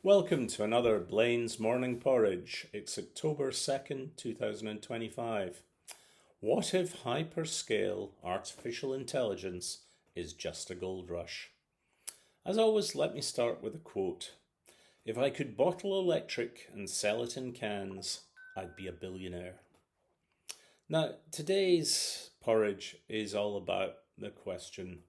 Welcome to another Blain's Morning Porridge. It's October 2nd, 2025. What if hyperscale artificial intelligence is just a gold rush? As always, let me start with a quote. If I could bottle electric and sell it in cans, I'd be a billionaire. Now, today's porridge is all about the question,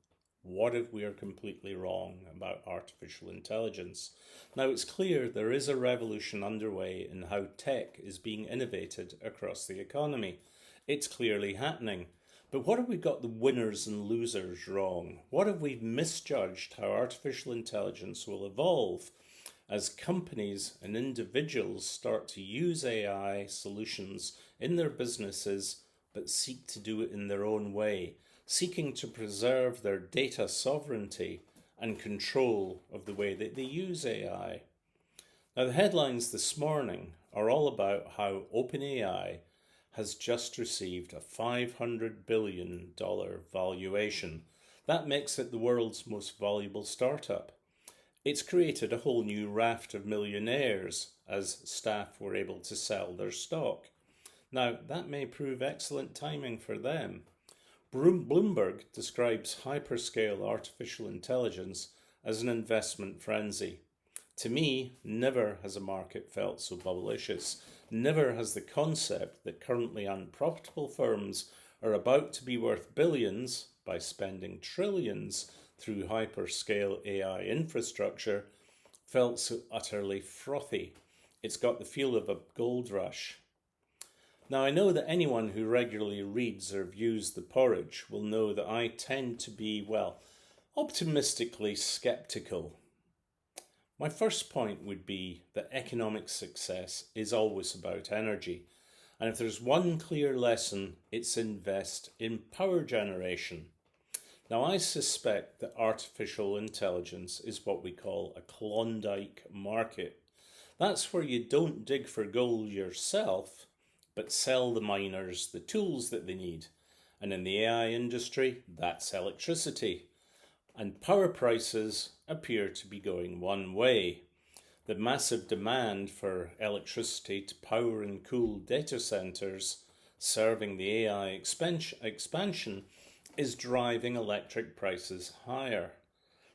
what if we are completely wrong about artificial intelligence? Now, it's clear there is a revolution underway in how tech is being innovated across the economy. It's clearly happening. But what have we got the winners and losers wrong? What have we misjudged how artificial intelligence will evolve as companies and individuals start to use AI solutions in their businesses but seek to do it in their own way, seeking to preserve their data sovereignty and control of the way that they use AI. Now, the headlines this morning are all about how OpenAI has just received a $500 billion valuation. That makes it the world's most valuable startup. It's created a whole new raft of millionaires as staff were able to sell their stock. Now, that may prove excellent timing for them. Bloomberg describes hyperscale artificial intelligence as an investment frenzy. To me, never has a market felt so bubblicious. Never has the concept that currently unprofitable firms are about to be worth billions by spending trillions through hyperscale AI infrastructure felt so utterly frothy. It's got the feel of a gold rush. Now, I know that anyone who regularly reads or views the porridge will know that I tend to be, optimistically skeptical. My first point would be that economic success is always about energy. And if there's one clear lesson, it's invest in power generation. Now, I suspect that artificial intelligence is what we call a Klondike market. That's where you don't dig for gold yourself, but sell the miners the tools that they need. And in the AI industry, that's electricity. And power prices appear to be going one way. The massive demand for electricity to power and cool data centers serving the AI expansion is driving electric prices higher.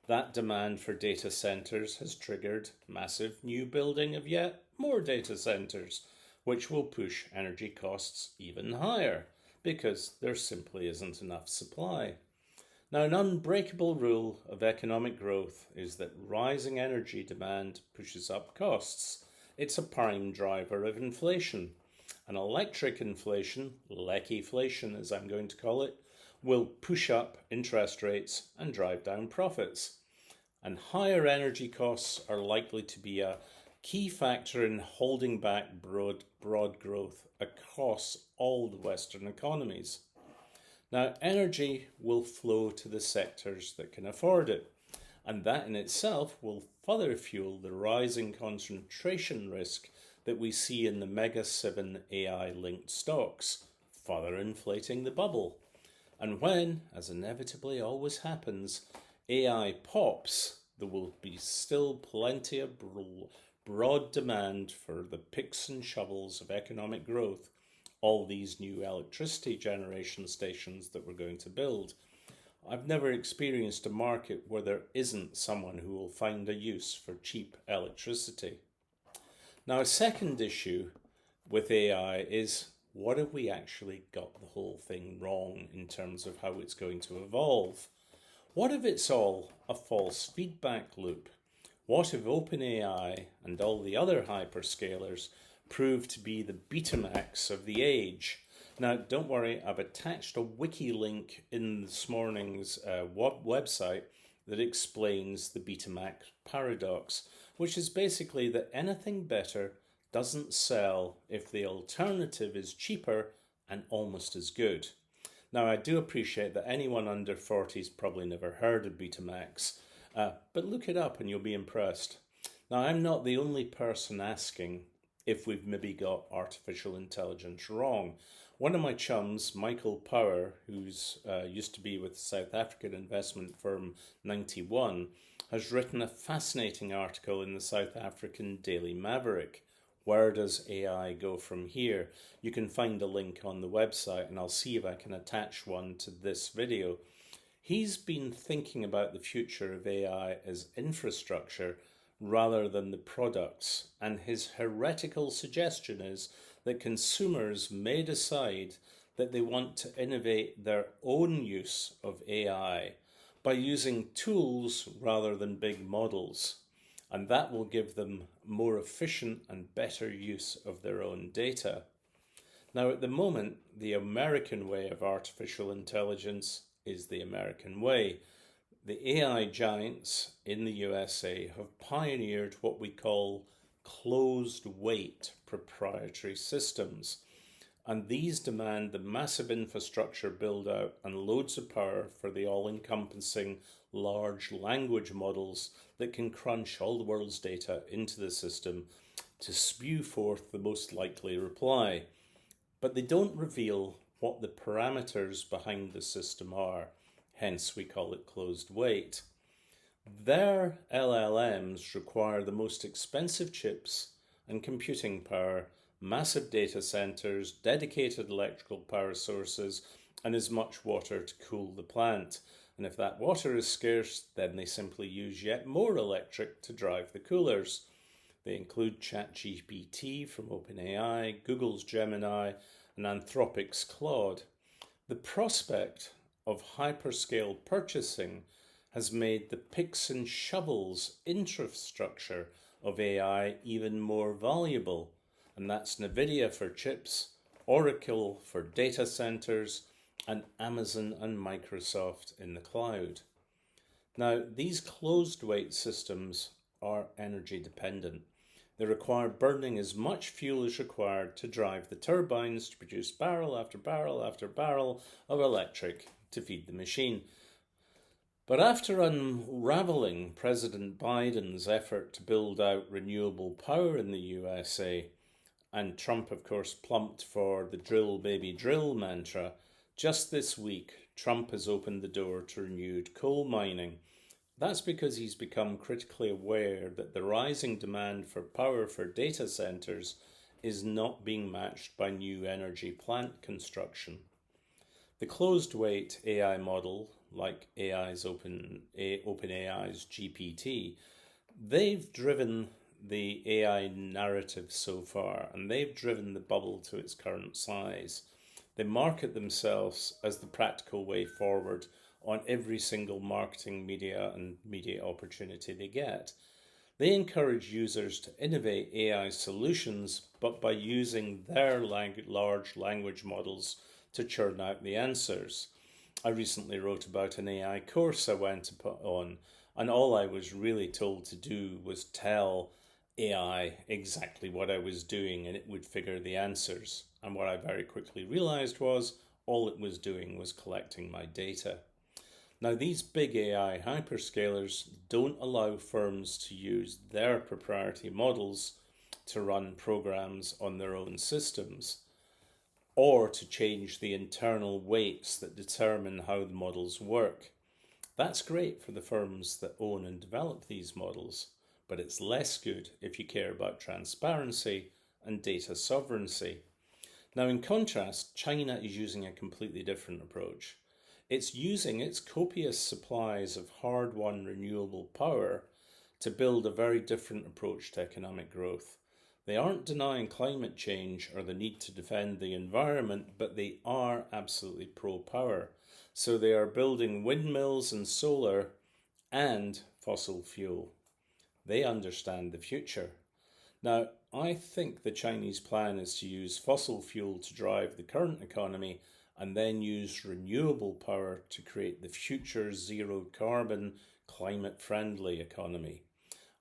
That demand for data centers has triggered massive new building of yet more data centers, which will push energy costs even higher because there simply isn't enough supply. Now, an unbreakable rule of economic growth is that rising energy demand pushes up costs. It's a prime driver of inflation. And electric inflation, leckiflation as I'm going to call it, will push up interest rates and drive down profits. And higher energy costs are likely to be a key factor in holding back broad growth across all the Western economies. Now, energy will flow to the sectors that can afford it, and that in itself will further fuel the rising concentration risk that we see in the Mega 7 AI-linked stocks, further inflating the bubble. And when, as inevitably always happens, AI pops, there will be still plenty of broad demand for the picks and shovels of economic growth, all these new electricity generation stations that we're going to build. I've never experienced a market where there isn't someone who will find a use for cheap electricity. Now, a second issue with AI is, what if we actually got the whole thing wrong in terms of how it's going to evolve? What if it's all a false feedback loop? What if OpenAI and all the other hyperscalers prove to be the Betamax of the age? Now, don't worry, I've attached a wiki link in this morning's website that explains the Betamax paradox, which is basically that anything better doesn't sell if the alternative is cheaper and almost as good. Now, I do appreciate that anyone under 40's probably never heard of Betamax, but look it up and you'll be impressed. Now, I'm not the only person asking if we've maybe got artificial intelligence wrong. One of my chums, Michael Power, who's used to be with the South African investment firm 91, has written a fascinating article in the South African Daily Maverick. Where does AI go from here? You can find a link on the website, and I'll see if I can attach one to this video. He's been thinking about the future of AI as infrastructure rather than the products, and his heretical suggestion is that consumers may decide that they want to innovate their own use of AI by using tools rather than big models, and that will give them more efficient and better use of their own data. Now, at the moment, the American way of artificial intelligence is the American way. The AI giants in the USA have pioneered what we call closed-weight proprietary systems, and these demand the massive infrastructure build-out and loads of power for the all-encompassing large language models that can crunch all the world's data into the system to spew forth the most likely reply. But they don't reveal what the parameters behind the system are. Hence, we call it closed-weight. Their LLMs require the most expensive chips and computing power, massive data centers, dedicated electrical power sources, and as much water to cool the plant. And if that water is scarce, then they simply use yet more electric to drive the coolers. They include ChatGPT from OpenAI, Google's Gemini, and Anthropic's Claude. The prospect of hyperscale purchasing has made the picks and shovels infrastructure of AI even more valuable, and that's NVIDIA for chips, Oracle for data centers, and Amazon and Microsoft in the cloud. Now, these closed-weight systems are energy dependent. They require burning as much fuel as required to drive the turbines to produce barrel after barrel after barrel of electric to feed the machine. But after unraveling President Biden's effort to build out renewable power in the USA, and Trump, of course, plumped for the drill baby drill mantra, just this week, Trump has opened the door to renewed coal mining. That's because he's become critically aware that the rising demand for power for data centers is not being matched by new energy plant construction. The closed-weight AI model, like OpenAI's GPT, they've driven the AI narrative so far, and they've driven the bubble to its current size. They market themselves as the practical way forward on every single marketing media and media opportunity they get. They encourage users to innovate AI solutions, but by using their large language models to churn out the answers. I recently wrote about an AI course I went on, and all I was really told to do was tell AI exactly what I was doing, and it would figure the answers. And what I very quickly realized was all it was doing was collecting my data. Now, these big AI hyperscalers don't allow firms to use their proprietary models to run programs on their own systems, or to change the internal weights that determine how the models work. That's great for the firms that own and develop these models, but it's less good if you care about transparency and data sovereignty. Now, in contrast, China is using a completely different approach. It's using its copious supplies of hard-won renewable power to build a very different approach to economic growth. They aren't denying climate change or the need to defend the environment, but they are absolutely pro-power. So they are building windmills and solar and fossil fuel. They understand the future. Now, I think the Chinese plan is to use fossil fuel to drive the current economy and then use renewable power to create the future zero-carbon, climate-friendly economy.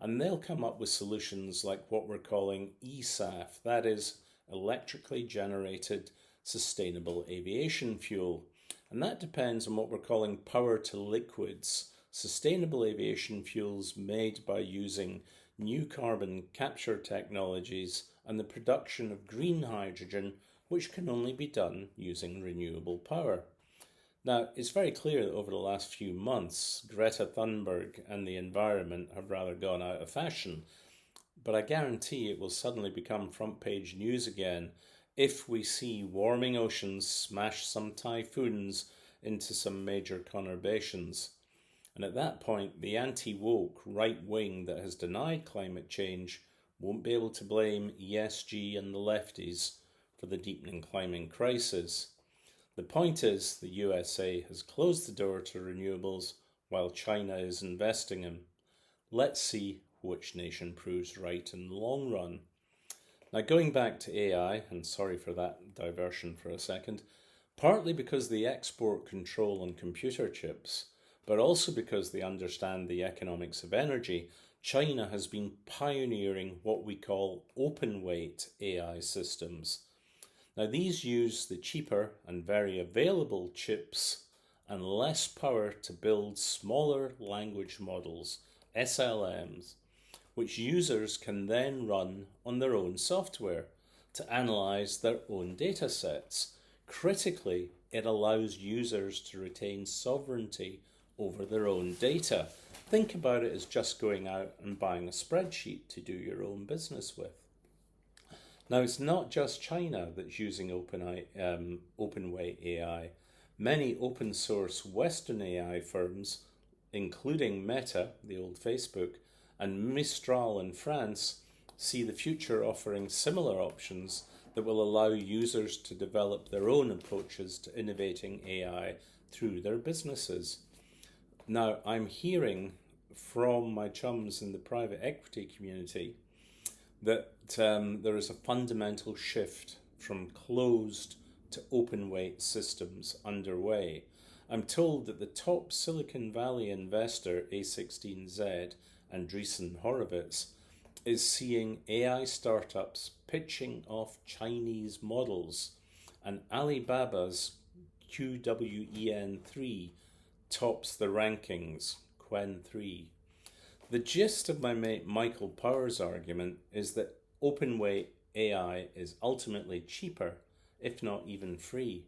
And they'll come up with solutions like what we're calling eSAF, that is, electrically generated sustainable aviation fuel. And that depends on what we're calling power to liquids, sustainable aviation fuels made by using new carbon capture technologies and the production of green hydrogen, which can only be done using renewable power. Now, it's very clear that over the last few months, Greta Thunberg and the environment have rather gone out of fashion, but I guarantee it will suddenly become front page news again if we see warming oceans smash some typhoons into some major conurbations. And at that point, the anti-woke right wing that has denied climate change won't be able to blame ESG and the lefties for the deepening climate crisis. The point is, the USA has closed the door to renewables while China is investing in. Let's see which nation proves right in the long run. Now, going back to AI, and sorry for that diversion for a second, partly because they export control on computer chips, but also because they understand the economics of energy, China has been pioneering what we call open-weight AI systems. Now, these use the cheaper and very available chips and less power to build smaller language models, SLMs, which users can then run on their own software to analyze their own data sets. Critically, it allows users to retain sovereignty over their own data. Think about it as just going out and buying a spreadsheet to do your own business with. Now, it's not just China that's using open-weight AI. Many open source Western AI firms, including Meta, the old Facebook, and Mistral in France, see the future offering similar options that will allow users to develop their own approaches to innovating AI through their businesses. Now, I'm hearing from my chums in the private equity community that there is a fundamental shift from closed to open-weight systems underway. I'm told that the top Silicon Valley investor, A16Z, Andreessen Horowitz, is seeing AI startups pitching off Chinese models, and Alibaba's QWEN3 tops the rankings, Qwen3. The gist of my mate Michael Power's argument is that open-weight AI is ultimately cheaper, if not even free.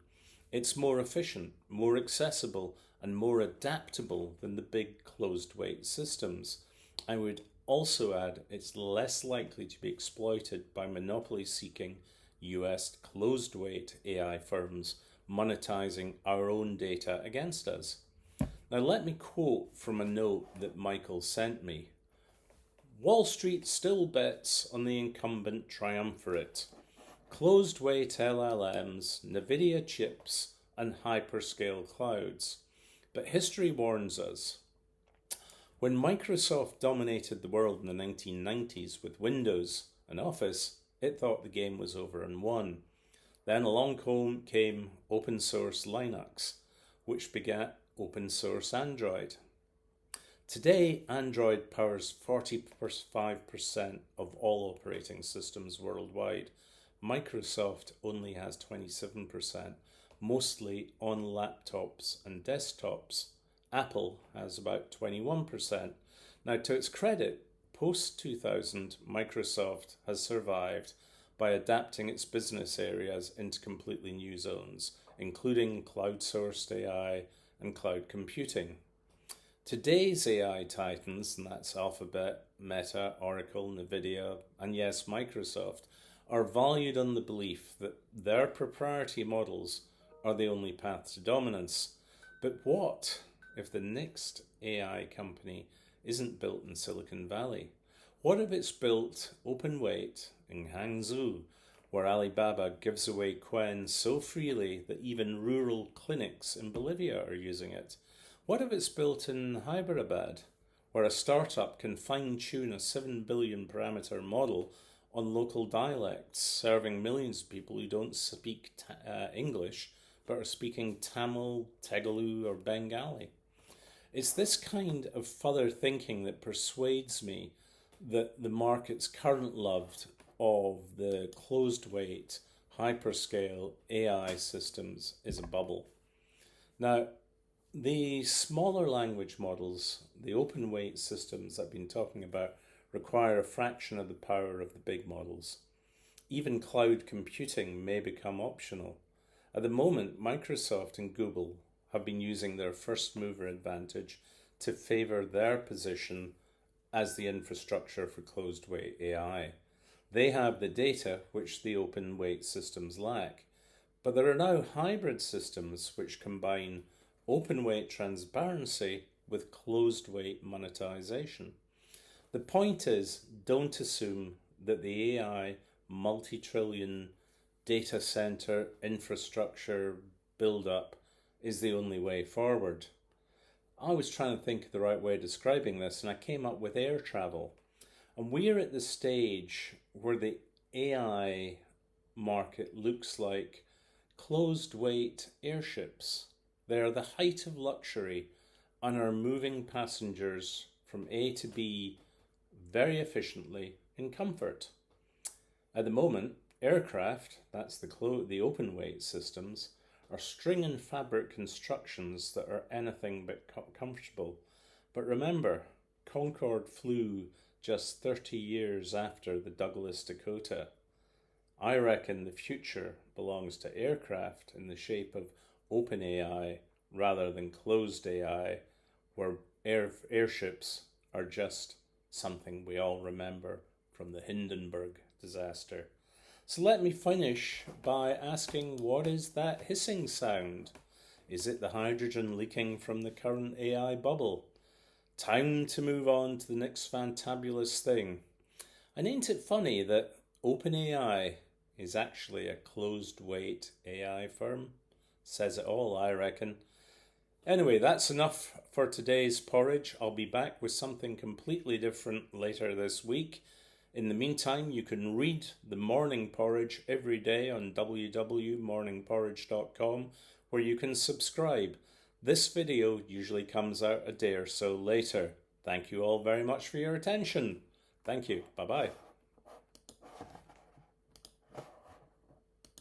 It's more efficient, more accessible, and more adaptable than the big closed-weight systems. I would also add it's less likely to be exploited by monopoly-seeking US closed-weight AI firms monetizing our own data against us. Now, let me quote from a note that Michael sent me. Wall Street still bets on the incumbent triumvirate. Closed-weight LLMs, NVIDIA chips, and hyperscale clouds. But history warns us. When Microsoft dominated the world in the 1990s with Windows and Office, it thought the game was over and won. Then along came open source Linux, which begat open source Android. Today, Android powers 45% of all operating systems worldwide. Microsoft only has 27%, mostly on laptops and desktops. Apple has about 21%. Now, to its credit, post-2000, Microsoft has survived by adapting its business areas into completely new zones, including cloud-sourced AI and cloud computing. Today's AI titans, and that's Alphabet, Meta, Oracle, NVIDIA, and yes, Microsoft, are valued on the belief that their proprietary models are the only path to dominance. But what if the next AI company isn't built in Silicon Valley? What if it's built open-weight in Hangzhou, where Alibaba gives away Qwen so freely that even rural clinics in Bolivia are using it? What if it's built in Hyderabad, where a startup can fine-tune a 7 billion parameter model on local dialects, serving millions of people who don't speak English, but are speaking Tamil, Telugu, or Bengali? It's this kind of further thinking that persuades me that the market's current love of the closed-weight, hyperscale AI systems is a bubble. Now, the smaller language models, the open-weight systems I've been talking about, require a fraction of the power of the big models. Even cloud computing may become optional. At the moment, Microsoft and Google have been using their first mover advantage to favour their position as the infrastructure for closed weight AI. They have the data which the open weight systems lack. But there are now hybrid systems which combine open weight transparency with closed weight monetization. The point is, don't assume that the AI multi-trillion data center infrastructure build-up is the only way forward. I was trying to think of the right way of describing this, and I came up with air travel. And we're at the stage where the AI market looks like closed weight airships. They are the height of luxury and are moving passengers from A to B very efficiently in comfort. At the moment, aircraft, that's the open weight systems, are string and fabric constructions that are anything but comfortable. But remember, Concorde flew just 30 years after the Douglas Dakota. I reckon the future belongs to aircraft in the shape of open AI rather than closed AI, where airships are just something we all remember from the Hindenburg disaster. So let me finish by asking, what is that hissing sound? Is it the hydrogen leaking from the current AI bubble? Time to move on to the next fantabulous thing. And ain't it funny that OpenAI is actually a closed weight AI firm? Says it all, I reckon. Anyway, that's enough for today's porridge. I'll be back with something completely different later this week. In the meantime, you can read the Morning Porridge every day on www.morningporridge.com, where you can subscribe. This video usually comes out a day or so later. Thank you all very much for your attention. Thank you. Bye-bye.